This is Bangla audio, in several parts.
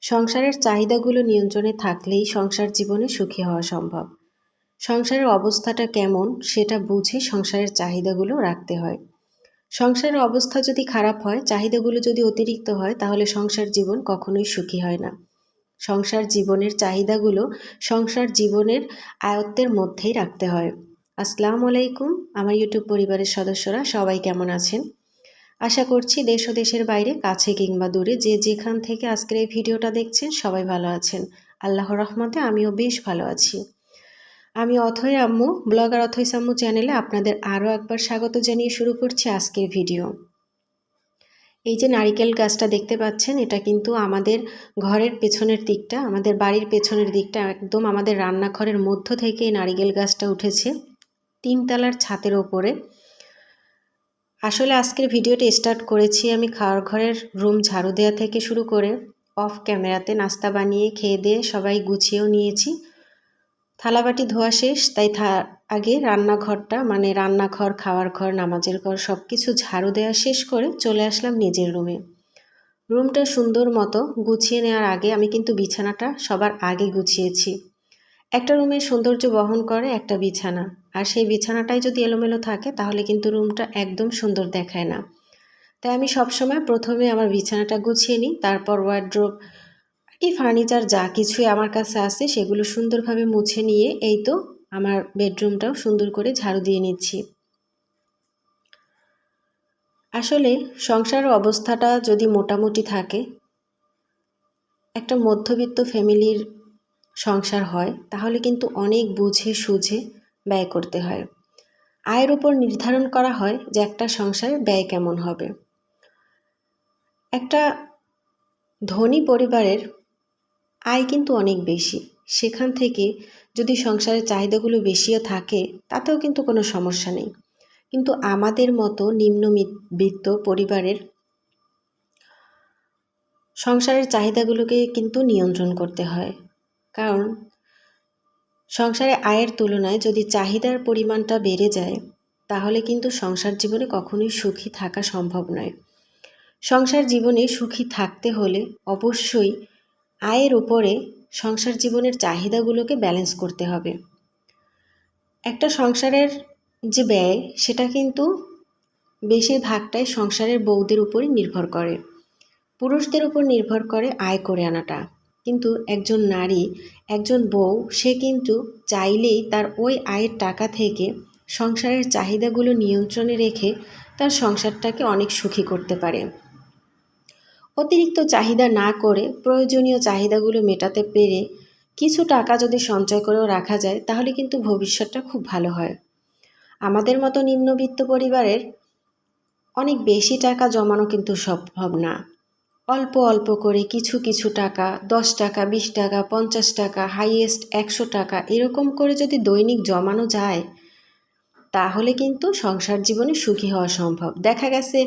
সংসারের চাহিদাগুলো নিয়ন্ত্রণে থাকলেই সংসার জীবনে সুখী হওয়া সম্ভব। সংসারের অবস্থাটা কেমন সেটা বুঝে সংসারের চাহিদাগুলো রাখতে হয়। সংসারের অবস্থা যদি খারাপ হয়, চাহিদাগুলো যদি অতিরিক্ত হয়, তাহলে সংসার জীবন কখনোই সুখী হয় না। সংসার জীবনের চাহিদাগুলো সংসার জীবনের আয়ত্তের মধ্যেই রাখতে হয়। আসসালামু আলাইকুম, আমার ইউটিউব পরিবারের সদস্যরা সবাই কেমন আছেন? আশা করছি দেশ ও দেশের বাইরে, কাছে কিংবা দূরে, যে যেখান থেকে আজকের এই ভিডিওটা দেখছেন সবাই ভালো আছেন। আল্লাহর রহমতে আমিও বেশ ভালো আছি। আমি অথৈ আম্মু, ব্লগার অথৈস আম্মু চ্যানেলে আপনাদের আরও একবার স্বাগত জানিয়ে শুরু করছি আজকের ভিডিও। এই যে নারিকেল গাছটা দেখতে পাচ্ছেন, এটা কিন্তু আমাদের ঘরের পেছনের দিকটা, আমাদের বাড়ির পেছনের দিকটা, একদম আমাদের রান্নাঘরের মধ্য থেকে এই নারিকেল গাছটা উঠেছে 3 তলার ছাদের ওপরে। আসলে আজকের ভিডিওটা স্টার্ট করেছি আমি খাওয়ার ঘরের রুম ঝাড়ু দেওয়া থেকে শুরু করে অফ ক্যামেরাতে নাস্তা বানিয়ে খেয়ে দিয়ে সবাই গুছিয়েও নিয়েছি। থালাবাটি ধোয়া শেষ, তাই আগে রান্নাঘরটা, মানে রান্নাঘর, খাওয়ার ঘর, নামাজের ঘর সব কিছু ঝাড়ু দেওয়া শেষ করে চলে আসলাম নিজের রুমে। রুমটা সুন্দর মতো গুছিয়ে নেওয়ার আগে আমি কিন্তু বিছানাটা সবার আগে গুছিয়েছি। একটা রুমের সৌন্দর্য বহন করে একটা বিছানা, আর সেই বিছানাটাই যদি এলোমেলো থাকে তাহলে কিন্তু রুমটা একদম সুন্দর দেখায় না। তাই আমি সবসময় প্রথমে আমার বিছানাটা গুছিয়ে নিই, তারপর ওয়ার্ড্রোব এই ফার্নিচার যা কিছুই আমার কাছে আছে সেগুলো সুন্দরভাবে মুছে নিয়ে এই তো আমার বেডরুমটাও সুন্দর করে ঝাড়ু দিয়ে নিচ্ছি। আসলে সংসারের অবস্থাটা যদি মোটামুটি থাকে, একটা মধ্যবিত্ত ফ্যামিলির সংসার হয়, তাহলে কিন্তু অনেক বুঝে সুঝে ব্যয় করতে হয়। আয়ের উপর নির্ধারণ করা হয় যে একটা সংসারে ব্যয় কেমন হবে। একটা ধনী পরিবারের আয় কিন্তু অনেক বেশি, সেখান থেকে যদি সংসারের চাহিদাগুলো বেশিও থাকে তাতেও কিন্তু কোনো সমস্যা নেই। কিন্তু আমাদের মতো নিম্নবিত্ত পরিবারের সংসারের চাহিদাগুলোকে কিন্তু নিয়ন্ত্রণ করতে হয়, কারণ সংসারে আয়ের তুলনায় যদি চাহিদার পরিমাণটা বেড়ে যায় তাহলে কিন্তু সংসার জীবনে কখনোই সুখী থাকা সম্ভব নয়। সংসার জীবনে সুখী থাকতে হলে অবশ্যই আয়ের উপরে সংসার জীবনের চাহিদাগুলোকে ব্যালেন্স করতে হবে। একটা সংসারের যে ব্যয়, সেটা কিন্তু বেশিরভাগটাই সংসারের বউদের উপরই নির্ভর করে, পুরুষদের উপর নির্ভর করে আয় করে আনাটা। কিন্তু একজন নারী, একজন বউ, সে কিন্তু চাইলেই তার ওই আয়ের টাকা থেকে সংসারের চাহিদাগুলো নিয়ন্ত্রণে রেখে তার সংসারটাকে অনেক সুখী করতে পারে। অতিরিক্ত চাহিদা না করে প্রয়োজনীয় চাহিদাগুলো মেটাতে পেরে কিছু টাকা যদি সঞ্চয় করেও রাখা যায় তাহলে কিন্তু ভবিষ্যৎটা খুব ভালো হয়। আমাদের মতো নিম্নবিত্ত পরিবারের অনেক বেশি টাকা জমানো কিন্তু সম্ভব না। অল্প অল্প করে কিছু কিছু টাকা, 10 টাকা, 20 টাকা, 50 টাকা, হাইয়েস্ট 100 টাকা, এরকম করে যদি দৈনিক জমানো যায় তাহলে কিন্তু সংসার জীবনে সুখী হওয়া সম্ভব। দেখা গেছে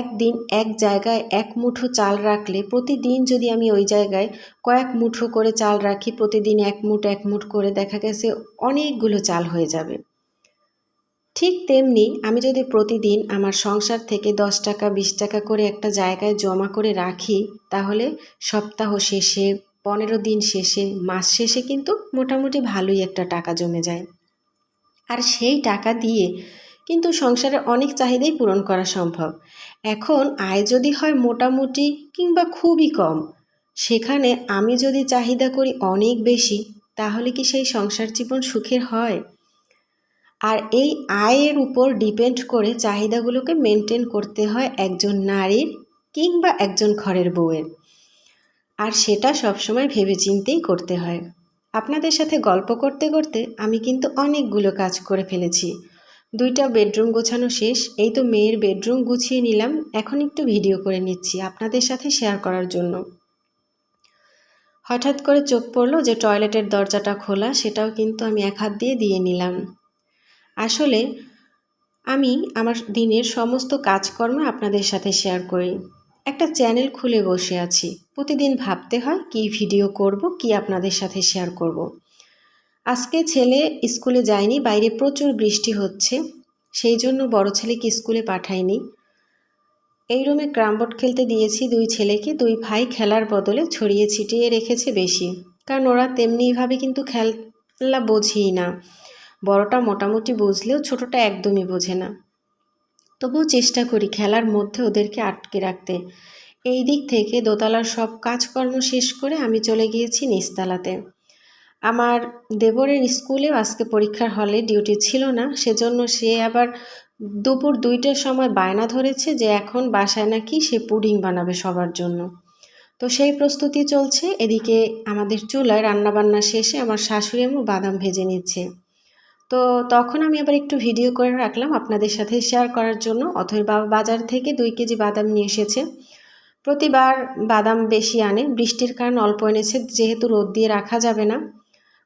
একদিন এক জায়গায় এক মুঠো চাল রাখলে প্রতিদিন যদি আমি ওই জায়গায় কয়েক মুঠো করে চাল রাখি, প্রতিদিন এক মুঠ করে, দেখা গেছে অনেকগুলো চাল হয়ে যাবে। ঠিক তেমনি আমি যদি প্রতিদিন আমার সংসার থেকে 10 টাকা 20 টাকা করে একটা জায়গায় জমা করে রাখি, তাহলে সপ্তাহ শেষে, 15 দিন শেষে, মাস শেষে কিন্তু মোটামুটি ভালোই একটা টাকা জমে যায়। আর সেই টাকা দিয়ে কিন্তু সংসারের অনেক চাহিদাই পূরণ করা সম্ভব। এখন আয় যদি হয় মোটামুটি কিংবা খুবই কম, সেখানে আমি যদি চাহিদা করি অনেক বেশি, তাহলে কি সেই সংসার জীবন সুখের হয়? আর এই আয়ের উপর ডিপেন্ড করে চাহিদাগুলোকে মেনটেন করতে হয় একজন নারীর কিংবা একজন ঘরের বউয়ের। আর সেটা সবসময় ভেবেচিন্তেই করতে হয়। আপনাদের সাথে গল্প করতে করতে আমি কিন্তু অনেকগুলো কাজ করে ফেলেছি। 2টা বেডরুম গোছানো শেষ, এই তো মেয়ের বেডরুম গুছিয়ে নিলাম। এখন একটু ভিডিও করে নিচ্ছি আপনাদের সাথে শেয়ার করার জন্য। হঠাৎ করে চোখ পড়লো যে টয়লেটের দরজাটা খোলা, সেটাও কিন্তু আমি এক হাত দিয়ে দিয়ে নিলাম। আসলে আমি আমার দিনের সমস্ত কাজকর্ম আপনাদের সাথে শেয়ার করি। একটা চ্যানেল খুলে বসে আছি, প্রতিদিন ভাবতে হয় কী ভিডিও করব, কি আপনাদের সাথে শেয়ার করব। আজকে ছেলে স্কুলে যায়নি, বাইরে প্রচুর বৃষ্টি হচ্ছে, সেই জন্য বড় ছেলেকে স্কুলে পাঠাইনি। এই রুমে ক্যারাম বোর্ড খেলতে দিয়েছি 2 ছেলেকে। 2 ভাই খেলার বদলে ছড়িয়ে ছিটিয়ে রেখেছে বেশি, কারণ ওরা তেমনিভাবে কিন্তু খেলা বোঝেই না। বড়টা মোটামুটি বুঝলেও ছোটটা একদমই বোঝে না। তবুও চেষ্টা করি খেলার মধ্যে ওদেরকে আটকে রাখতে। এই দিক থেকে দোতলার সব কাজকর্ম শেষ করে আমি চলে গিয়েছি নিচতলাতে। আমার দেবরের স্কুলেও আজকে পরীক্ষার হলে ডিউটি ছিল না, সেজন্য সে আবার দুপুর 2টার সময় বায়না ধরেছে যে এখন বাসায় নাকি সে পুডিং বানাবে সবার জন্য। তো সেই প্রস্তুতি চলছে। এদিকে আমাদের চুলায় রান্নাবান্না শেষে আমার শাশুড়ি আম্মু বাদাম ভেজে নিচ্ছে। তো তখন আমি আবার একটু ভিডিও করে রাখলাম আপনাদের সাথে শেয়ার করার জন্য। অথই বাবা বাজার থেকে 2 কেজি বাদাম নিয়ে এসেছে। প্রতিবার বাদাম বেশি আনে, বৃষ্টির কারণে অল্প এনেছে, যেহেতু রোদ দিয়ে রাখা যাবে না।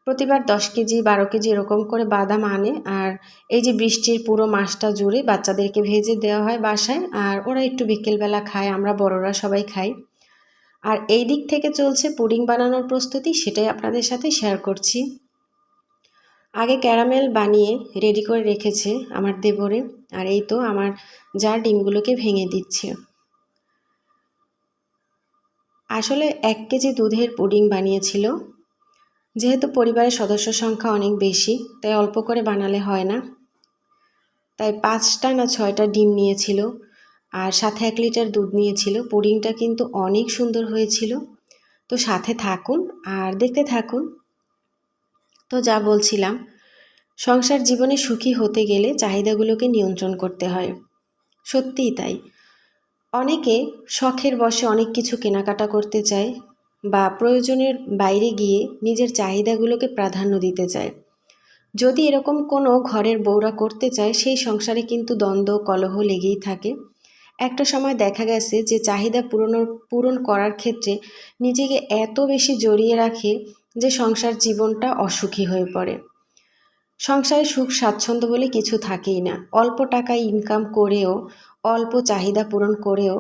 প্রতিবার 10 কেজি 12 কেজি এরকম করে বাদাম আনে। আর এই যে বৃষ্টির পুরো মাসটা জুড়ে বাচ্চাদেরকে ভেজে দেওয়া হয় বাসায়, আর ওরা একটু বিকেলবেলা খায়, আমরা বড়রা সবাই খাই। আর এই দিক থেকে চলছে পুডিং বানানোর প্রস্তুতি, সেটাই আপনাদের সাথে শেয়ার করছি। আগে ক্যারামেল বানিয়ে রেডি করে রেখেছে আমার দেবরে, আর এই তো আমার যা ডিমগুলোকে ভেঙে দিচ্ছে। আসলে 1 কেজি দুধের পুডিং বানিয়েছিল। যেহেতু পরিবারের সদস্য সংখ্যা অনেক বেশি, তাই অল্প করে বানালে হয় না, তাই 5টা না 6টা ডিম নিয়েছিল, আর সাথে 1 লিটার দুধ নিয়েছিল। পুডিংটা কিন্তু অনেক সুন্দর হয়েছিল। তো সাথে থাকুন আর দেখতে থাকুন। তো যা বলছিলাম, সংসার জীবনে সুখী হতে গেলে চাহিদাগুলোকে নিয়ন্ত্রণ করতে হয়। সত্যিই তাই। অনেকে শখের বশে অনেক কিছু কেনাকাটা করতে চায়, বা প্রয়োজনের বাইরে গিয়ে নিজের চাহিদাগুলোকে প্রাধান্য দিতে চায়। যদি এরকম কোনো ঘরের বউরা করতে চায়, সেই সংসারে কিন্তু দ্বন্দ্ব কলহ লেগেই থাকে। একটা সময় দেখা গেছে যে চাহিদা পূরণ করার ক্ষেত্রে নিজেকে এত বেশি জড়িয়ে রাখে যে সংসার জীবনটা অসুখী হয়ে পড়ে। সংসারে সুখ স্বাচ্ছন্দ্য বলে কিছু থাকেই না। অল্প টাকায় ইনকাম করেও, অল্প চাহিদা পূরণ করেও,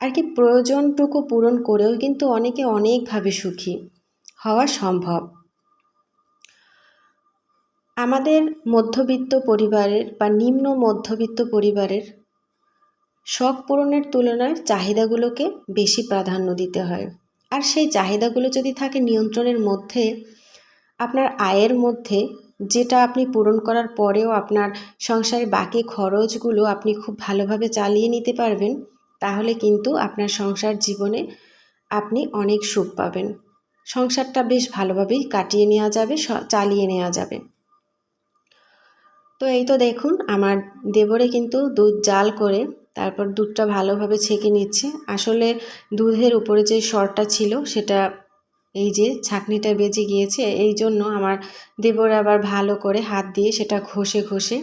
আর কি প্রয়োজনটুকু পূরণ করেও কিন্তু অনেকে অনেকভাবে সুখী হওয়া সম্ভব। আমাদের মধ্যবিত্ত পরিবারের বা নিম্ন মধ্যবিত্ত পরিবারের শখ পূরণের তুলনায় চাহিদাগুলোকে বেশি প্রাধান্য দিতে হয়। আর সেই চাহিদাগুলো যদি থাকে নিয়ন্ত্রণের মধ্যে, আপনার আয়ের মধ্যে, যেটা আপনি পূরণ করার পরেও আপনার সংসারের বাকি খরচগুলো আপনি খুব ভালোভাবে চালিয়ে নিতে পারবেন, তাহলে কিন্তু আপনার সংসার জীবনে আপনি অনেক সুখ পাবেন। সংসারটা বেশ ভালোভাবেই কাটিয়ে নেওয়া যাবে, চালিয়ে নেওয়া যাবে। তো এই তো দেখুন, আমার দেবরে কিন্তু দুধ জাল করে তারপর দুধটা ভালোভাবে ছেঁকে নিচ্ছে। আসলে দুধের উপরে যে সরটা ছিল সেটা, এই যে ছাঁকনিটা বেজে গিয়েছে, এই জন্য আমার দেবর আবার ভালো করে হাত দিয়ে সেটা ঘষে ঘষে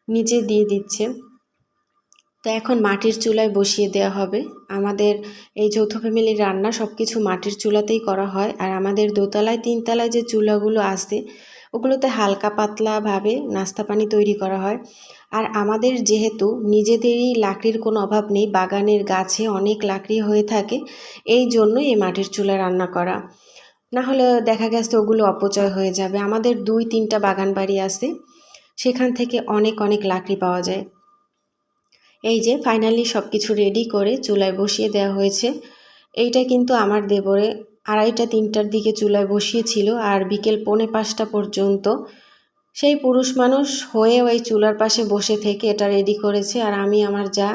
নিচে দিয়ে দিচ্ছে। তো এখন মাটির চুলায় বসিয়ে দেওয়া হবে। আমাদের এই যৌথ ফ্যামিলির রান্না সব কিছু মাটির চুলাতেই করা হয়। আর আমাদের দোতলায় 3তলায় যে চুলাগুলো আছে, ওগুলোতে হালকা পাতলাভাবে নাস্তা পানি তৈরি করা হয়। আর আমাদের যেহেতু নিজেদেরই লাকড়ির কোনো অভাব নেই, বাগানের গাছে অনেক লাকড়ি হয়ে থাকে, এই জন্যই এই মাটির চুলায় রান্না করা। না হলে দেখা গেছে ওগুলো অপচয় হয়ে যাবে। আমাদের 2-3টা বাগান বাড়ি আছে, সেখান থেকে অনেক অনেক লাকড়ি পাওয়া যায়। এই যে ফাইনালি সব কিছু রেডি করে চুলায় বসিয়ে দেওয়া হয়েছে। এইটা কিন্তু আমার দেবরে 2:30-3টার দিকে চুলায় বসিয়েছিল, আর বিকেল 4:45 পর্যন্ত সেই পুরুষ মানুষ হয়ে ওই চুলার পাশে বসে থেকে এটা রেডি করেছে। আর আমি আমার যা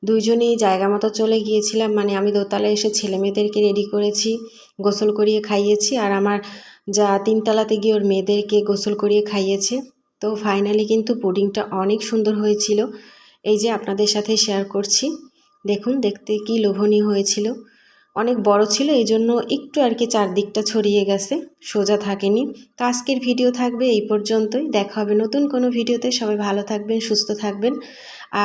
দুইজনেই জায়গা মতো চলে গিয়েছিলাম, মানে আমি দোতলায় এসে ছেলেমেয়েদেরকে রেডি করেছি, গোসল করিয়ে খাইয়েছি, আর আমার যা 3তলাতে গিয়ে ওর মেয়েদেরকে গোসল করিয়ে খাইয়েছে। তো ফাইনালি কিন্তু পুডিংটা অনেক সুন্দর হয়েছিল। এই যে আপনাদের সাথে শেয়ার করছি, দেখুন দেখতে কি লোভনীয় হয়েছিল। অনেক বড় ছিল, এই জন্য একটু আর কি চারদিকটা ছড়িয়ে গেছে, সোজা থাকেনি। তো আজকের ভিডিও থাকবে এই পর্যন্তই। দেখা হবে নতুন কোনো ভিডিওতে। সবাই ভালো থাকবেন, সুস্থ থাকবেন,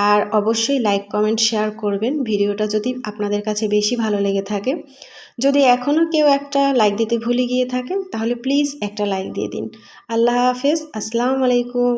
আর অবশ্যই লাইক কমেন্ট শেয়ার করবেন ভিডিওটা যদি আপনাদের কাছে বেশি ভালো লেগে থাকে। যদি এখনও কেউ একটা লাইক দিতে ভুলে গিয়ে থাকেন, তাহলে প্লিজ একটা লাইক দিয়ে দিন। আল্লাহ হাফেজ, আসসালামু আলাইকুম।